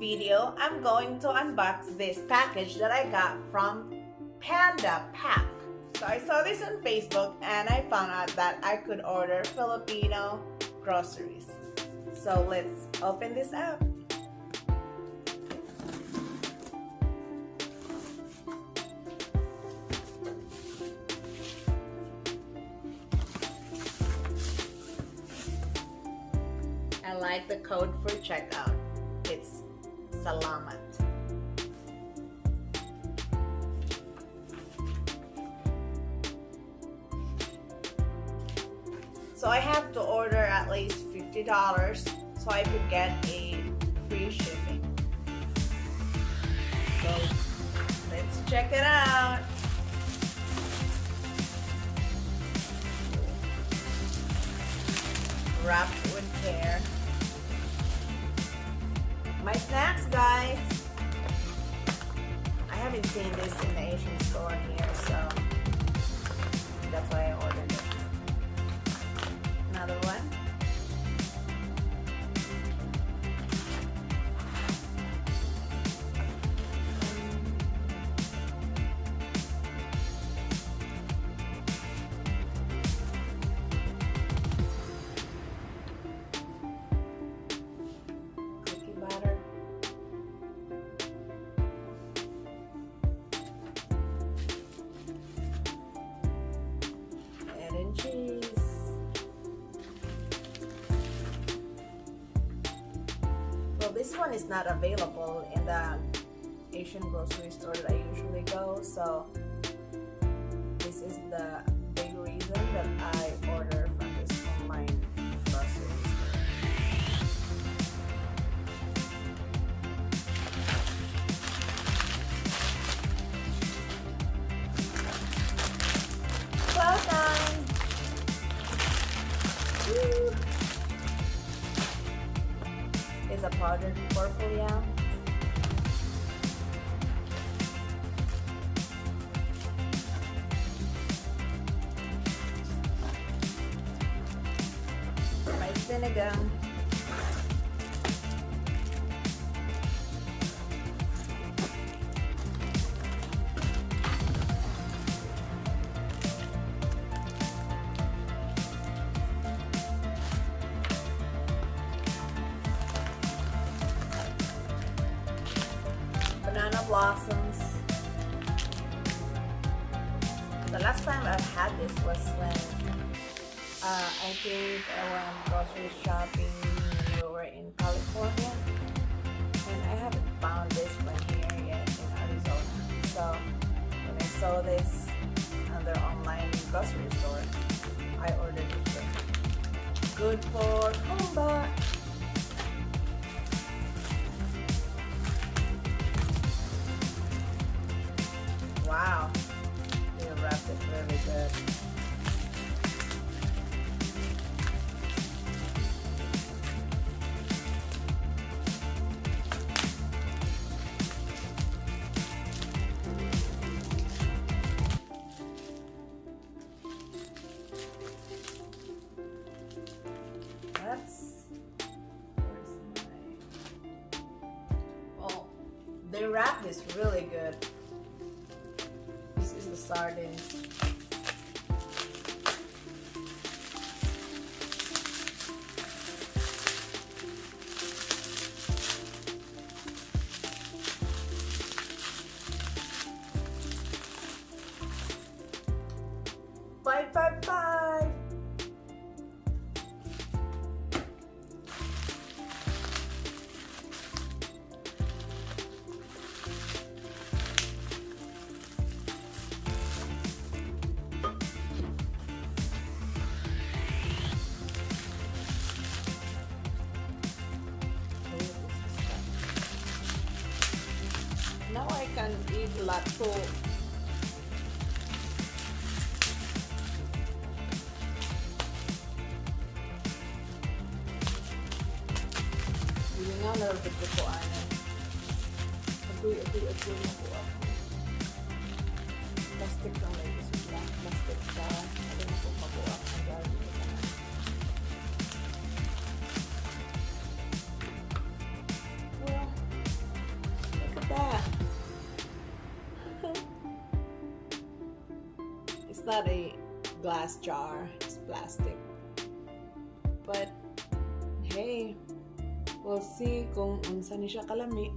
video, I'm going to unbox this package that I got from Panda Pack. So I saw this on Facebook and I found out that I could order Filipino groceries. So let's open this up. I like the code for checkout. It's Salamat. So I have to order at least $50 so I could get a free shipping. So let's check it out. Wrapped with care. My snacks, guys. I haven't seen this in the Asian store here, so that's why I ordered it. Another one. Cheese. Well, this one is not available in the Asian grocery store that I usually go, so this is the big reason that I order from this online grocery store. Well done. Is a powdered purple yam. My sinigang. Banana blossoms. The last time I've had this was when I think I went grocery shopping when we were in California, and I haven't found this one here yet in Arizona. So when I saw this on their online grocery store, I ordered it too. Good for combat. Wow, they wrapped it really good. They wrap this really good. This is the sardines. $5.55. Now I can eat lato. Hindi nga nalabot ko po ano. Agoy na po ako. Plastic lang lang. Plastic ka. Ano na po mabuak. Well, not a glass jar, it's plastic. But hey, we'll see kung unsa ni siya kalami.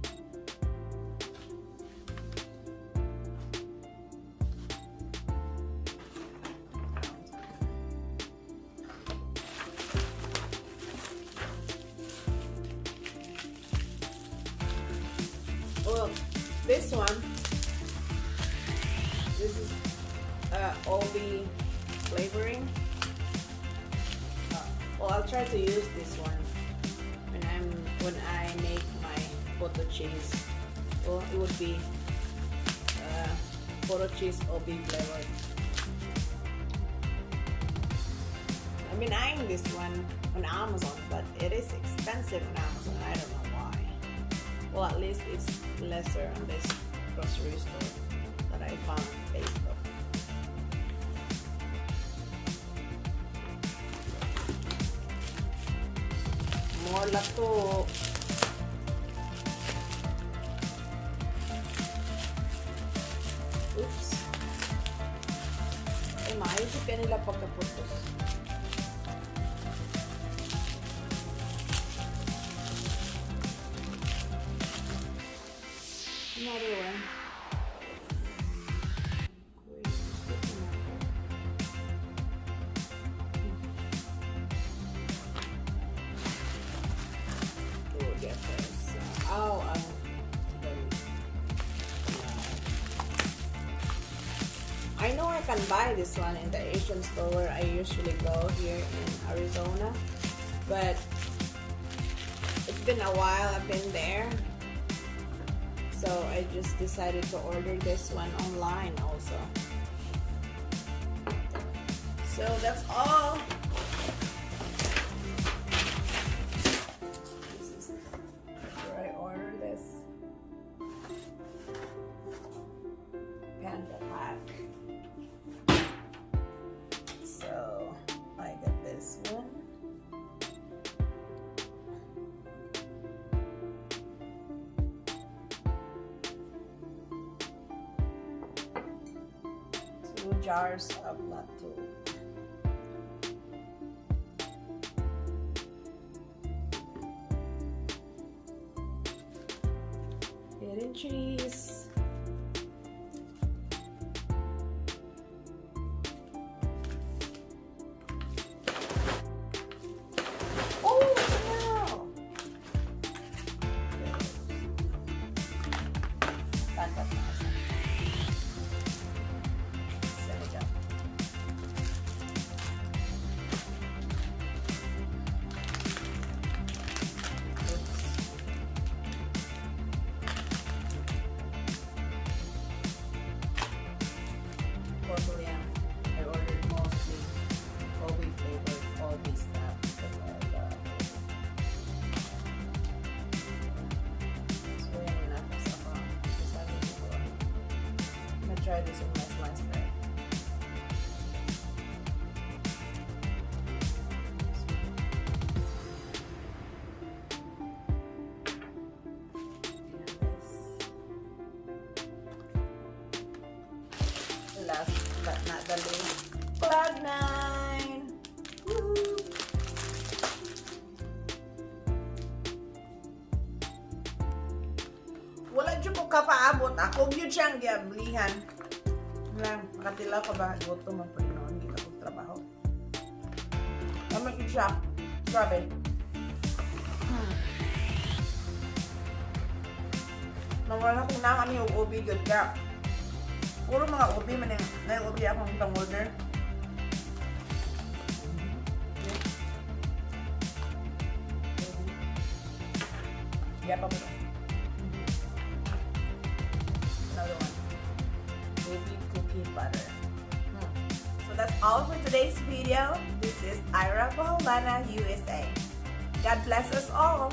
Well, this one, this is Obi flavoring. Well, I'll try to use this one when I make my photo cheese. Well, it would be photo cheese Obi flavored. I've been eyeing this one on Amazon, but it is expensive on Amazon. I don't know why. Well, at least it's lesser on this grocery store that I found on Facebook. More lato. Oops. Eh, maayos yung kanila pagkaputos. Another one. We'll get this. I know I can buy this one in the Asian store where I usually go here in Arizona, but it's been a while I've been there. So I just decided to order this one online also. So that's all. This is where I ordered this. Panda Pack. So I get this one. Jars of lato. Hidden cheese. Oh no! Panda Pack. I ordered mostly Obi flavored Obi stuff because I love it. So yan yung nasa ko. Sabi ko, I'm gonna try this with my sliced bread. Last but not the least, Cloud9! Woohoo! Wala dyan ko kapaabot. Ako yun siyang giablihan. Nakatila ka ba? Goto man po noon. Hindi ako trabaho. Naman yun siya. Grabe. Nawala kong naman yung ubi good ka. Puro mga ubi man yung ubi akong itong order. Yeah, pa mo. Another one. Ubi cookie butter. So that's all for today's video. This is Ira Boholana, USA. God bless us all.